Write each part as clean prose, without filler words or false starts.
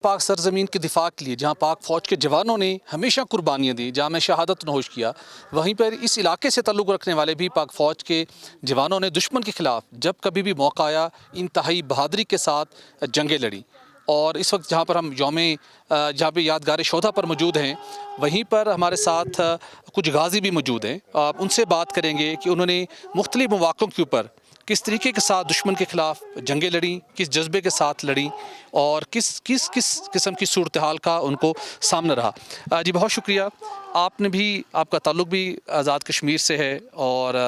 पाक सरजमीन के दिफा के लिए जहाँ पाक फ़ौज के जवानों ने हमेशा कुर्बानियाँ दी, जहाँ में शहादत नोश किया, वहीं पर इस इलाके से ताल्लुक़ रखने वाले भी पाक फ़ौज के जवानों ने दुश्मन के ख़िलाफ़ जब कभी भी मौका आया इंतहाई बहादुरी के साथ जंगें लड़ी। और इस वक्त जहाँ पर हम जहाँ पे यादगार शोधा पर मौजूद हैं, वहीं पर हमारे साथ कुछ गाज़ी भी मौजूद हैं। आप उनसे बात करेंगे कि उन्होंने मुख्तलिफ मौक़ों के ऊपर किस तरीके के साथ दुश्मन के ख़िलाफ़ जंगें लड़ी, किस जज्बे के साथ लड़ी और किस किस किस किस्म की सूरत हाल का उनको सामना रहा। जी बहुत शुक्रिया। आपका ताल्लुक़ भी आज़ाद कश्मीर से है और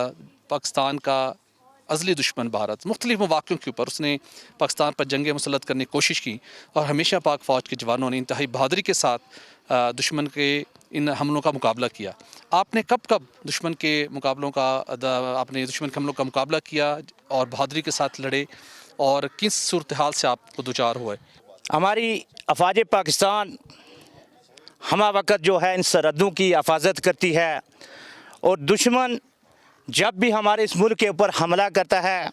पाकिस्तान का अज़ली दुश्मन भारत मुख्तलिफ मौक़ों के ऊपर उसने पाकिस्तान पर जंगें मुसल्लत करने की कोशिश की और हमेशा पाक फ़ौज के जवानों ने इंतहाई बहादुरी के साथ दुश्मन के इन हमलों का मुकाबला किया। आपने कब कब दुश्मन के हमलों का मुकाबला किया और बहादुरी के साथ लड़े और किस सूरत हाल से आपको दुचार हुआ? हमारी अफ़वाज पाकिस्तान हमा वक़्त जो है इन सरहदों की हिफाजत करती है और दुश्मन जब भी हमारे इस मुल्क के ऊपर हमला करता है,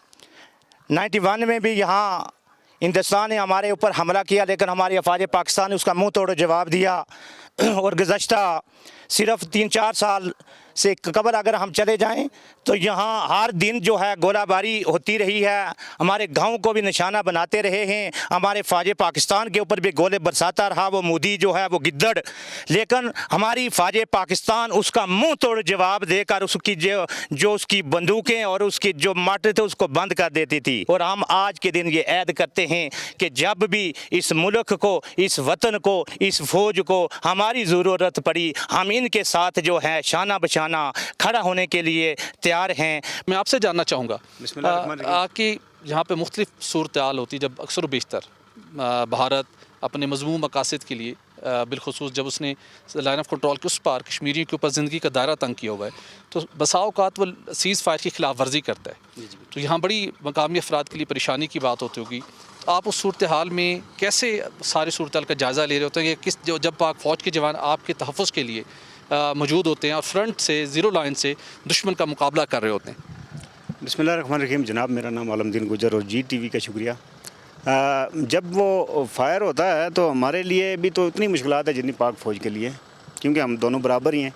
91 में भी यहाँ हिंदुस्तान ने हमारे ऊपर हमला किया, लेकिन हमारी अफ़वाज पाकिस्तान ने उसका मुँह तोड़ जवाब दिया। और गुज़श्ता सिर्फ 3-4 साल से कबल अगर हम चले जाएं तो यहाँ हर दिन जो है गोलाबारी होती रही है, हमारे गांव को भी निशाना बनाते रहे हैं, हमारे फ़ौज पाकिस्तान के ऊपर भी गोले बरसाता रहा वो मोदी जो है वो गिद्दड़, लेकिन हमारी फ़ौज पाकिस्तान उसका मुंह तोड़ जवाब देकर उसकी जो उसकी बंदूकें और उसकी जो मार्टर थे उसको बंद कर देती थी। और हम आज के दिन ये ऐद करते हैं कि जब भी इस मुल्क को, इस वतन को, इस फ़ौज को हमारी ज़रूरत पड़ी, हम इनके साथ जो है शाना बशाना खड़ा होने के लिए तैयार हैं। मैं आपसे जानना चाहूँगा कि यहाँ पे मुख्तलिफ सूरत हाल होती, जब अक्सर बेशतर भारत अपने मज़मूम मकासद के लिए बिलखुसूस जब उसने लाइन ऑफ कंट्रोल के उस पार कश्मीरियों के ऊपर ज़िंदगी का दायरा तंग किया हुआ है, तो बसा औक़ात वो सीज़ फायर की खिलाफ वर्जी करता है। तो यहाँ बड़ी मकामी अफराद के लिए परेशानी की बात होती होगी। आप उस सूरत हाल में कैसे सारी सूरत हाल का जायज़ा ले रहे होते हैं कि जब पाक फ़ौज के जवान आपके तहफ़्फ़ुज़ के लिए मौजूद होते हैं और फ्रंट से ज़ीरो लाइन से दुश्मन का मुकाबला कर रहे होते हैं? बिस्मिल्लाहिर्रहमानिर्रहीम। जनाब, मेरा नाम आलमदीन गुजर और GTV का शुक्रिया। जब वो फायर होता है तो हमारे लिए भी तो इतनी मुश्किलात है जितनी पाक फ़ौज के लिए, क्योंकि हम दोनों बराबर ही हैं,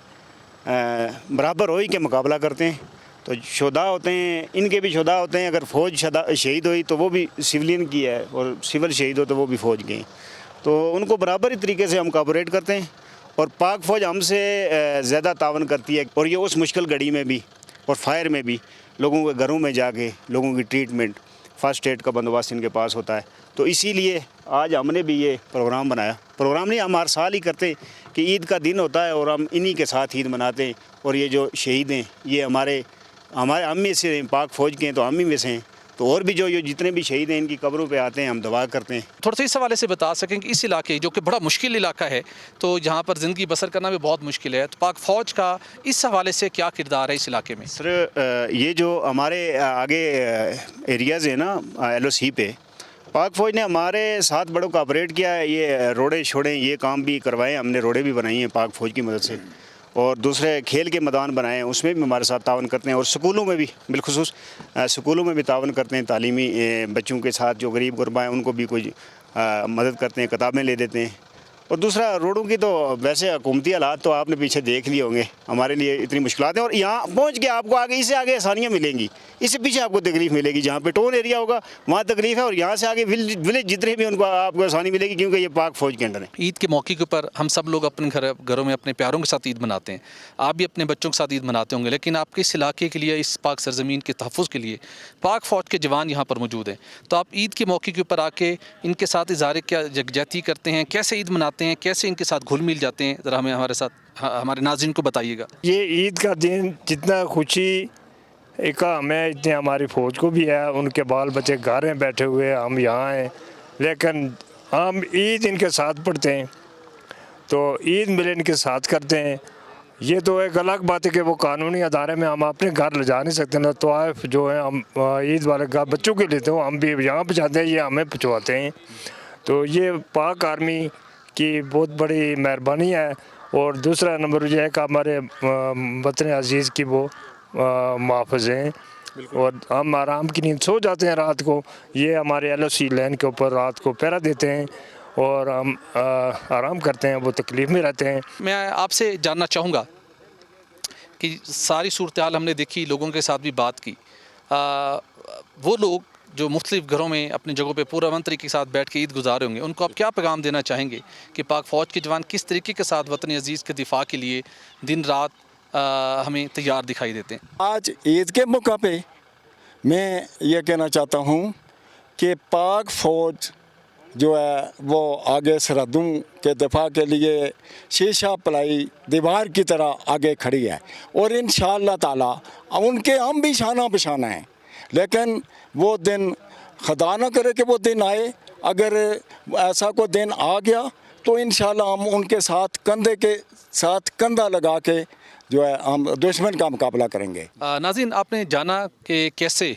बराबर हो ही के मुकाबला करते हैं। तो शुहदा होते हैं, इनके भी शुहदा होते हैं। अगर फ़ौज शहीद हुई तो वो भी सिविलियन की है और सिविल शहीद हो तो वो भी फ़ौज के हैं, तो उनको बराबर ही तरीके से हम कोऑपरेट करते हैं। और पाक फ़ौज हमसे ज़्यादा तावन करती है, और ये उस मुश्किल घड़ी में भी और फायर में भी लोगों के घरों में जाके लोगों की ट्रीटमेंट, फ़र्स्ट एड का बंदोबस्त इनके पास होता है। तो इसीलिए आज हमने भी ये प्रोग्राम बनाया। प्रोग्राम नहीं, हम हर साल ही करते कि ईद का दिन होता है और हम इन्हीं के साथ ईद मनाते हैं। और ये जो शहीद हैं ये हमारे हम में से पाक फ़ौज के हैं, तो हम ही में से हैं। तो और भी जो ये जितने भी शहीद हैं इनकी कब्रों पे आते हैं, हम दुआ करते हैं। थोड़ा सा इस हवाले से बता सकें कि इस इलाके जो कि बड़ा मुश्किल इलाका है, तो जहाँ पर ज़िंदगी बसर करना भी बहुत मुश्किल है, तो पाक फ़ौज का इस हवाले से क्या किरदार है इस इलाके में? सर, ये जो हमारे आगे एरियाज़ है ना LOC पे, पाक फ़ौज ने हमारे साथ बड़ा कोऑपरेट किया है। ये रोडे शोड़े ये काम भी करवाए, हमने रोडे भी बनाई हैं पाक फ़ौज की मदद से, और दूसरे खेल के मैदान बनाए हैं, उसमें भी हमारे साथ तावन करते हैं। और स्कूलों में भी बिलखुसूस स्कूलों में भी तावन करते हैं। तालीमी बच्चों के साथ जो गरीब गुरबा हैं उनको भी कुछ मदद करते हैं, किताबें ले देते हैं। और दूसरा रोडों की तो वैसे हुकूमती हालात तो आपने पीछे देख लिए होंगे, हमारे लिए इतनी मुश्किलात हैं। और यहाँ पहुँच के आपको आगे इससे आगे आसानियाँ मिलेंगी, इससे पीछे आपको तकलीफ़ मिलेगी। जहाँ पे टोन एरिया होगा वहाँ तकलीफ़ है, और यहाँ से आगे विलेज जितने भी उनको आपको आसानी मिलेगी, क्योंकि ये पाक फ़ौज के अंडर है। ईद के मौके के ऊपर हम सब लोग अपने घरों में अपने प्यारों के साथ ईद मनाते हैं, आप भी अपने बच्चों के साथ ईद मनाते होंगे, लेकिन आपके इस इलाके के लिए, इस पाक सरजमीन के तहफ़्फ़ुज़ के लिए पाक फ़ौज के जवान यहाँ पर मौजूद हैं, तो आप ईद के मौके के ऊपर आके इनके साथ इज़हार क्या यकजहती करते हैं, कैसे ईद मनाते हैं, कैसे इनके साथ घुल मिल जाते हैं, ज़रा हमें हमारे नाज़रीन को बताइएगा। ये ईद का दिन जितना खुशी एक हमें इतने हमारी फ़ौज को भी है, उनके बाल बच्चे घर में बैठे हुए, हम यहाँ हैं, लेकिन हम ईद इनके साथ पढ़ते हैं, तो ईद मिलन के साथ करते हैं। ये तो एक अलग बात है कि वो कानूनी अदारे में हम अपने घर ले जा नहीं सकते ना, तो आप जो है हम ईद वाले घर बच्चों के लेते हो, हम भी यहाँ पहुँचाते हैं, ये हमें पहुँचवाते हैं। तो ये पाक आर्मी की बहुत बड़ी मेहरबानी है। और दूसरा नंबर ये है कि हमारे वतन अजीज़ की वो मुहाफ़िज़ हैं, और हम आराम की नींद सो जाते हैं रात को। ये हमारे LOC लाइन के ऊपर रात को पहरा देते हैं, और हम आराम करते हैं, वो तकलीफ़ में रहते हैं। मैं आपसे जानना चाहूँगा कि सारी सूरत हाल हमने देखी, लोगों के साथ भी बात की, वो लोग जो मुख्तलिफ़ घरों में अपनी जगहों पे पुरअमन तरीके के साथ बैठ के ईद गुजारे होंगे, उनको आप क्या पैगाम देना चाहेंगे कि पाक फ़ौज के जवान किस तरीके के साथ वतन अज़ीज़ के दिफा के लिए दिन रात हमें तैयार दिखाई देते हैं? आज ईद के मौका पे मैं ये कहना चाहता हूँ कि पाक फ़ौज जो है वो आगे सरहदों के दिफा के लिए शीशा पलाई दीवार की तरह आगे खड़ी है, और इंशाअल्लाह ताला उनके हम भी शाना बशाना हैं। लेकिन वो दिन खुदा ना करे कि वो दिन आए, अगर ऐसा कोई दिन आ गया तो इंशाअल्लाह हम उनके साथ कंधे के साथ कंधा लगा के जो है हम दुश्मन का मुकाबला करेंगे। नाज़रीन, आपने जाना कि कैसे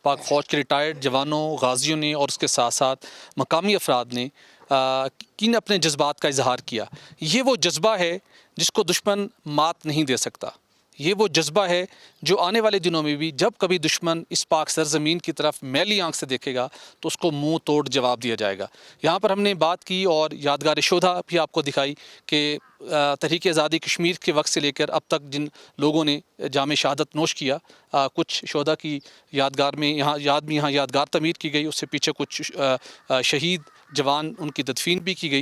पाक फ़ौज के रिटायर्ड जवानों, गाजियों ने और उसके साथ साथ मकामी अफराद ने किन अपने जज्बात का इजहार किया। ये वो जज्बा है जिसको दुश्मन मात नहीं दे सकता। ये वो जज्बा है जो आने वाले दिनों में भी जब कभी दुश्मन इस पाक सरज़मीन की तरफ मैली आंख से देखेगा तो उसको मुंह तोड़ जवाब दिया जाएगा। यहाँ पर हमने बात की और यादगार शोधा भी आपको दिखाई कि तहरीक आज़ादी कश्मीर के वक्त से लेकर अब तक जिन लोगों ने जाम शहादत नोश किया, कुछ शोधा की यादगार में यहाँ यादगार तमीर की गई, उससे पीछे कुछ शहीद जवान उनकी तदफीन भी की गई।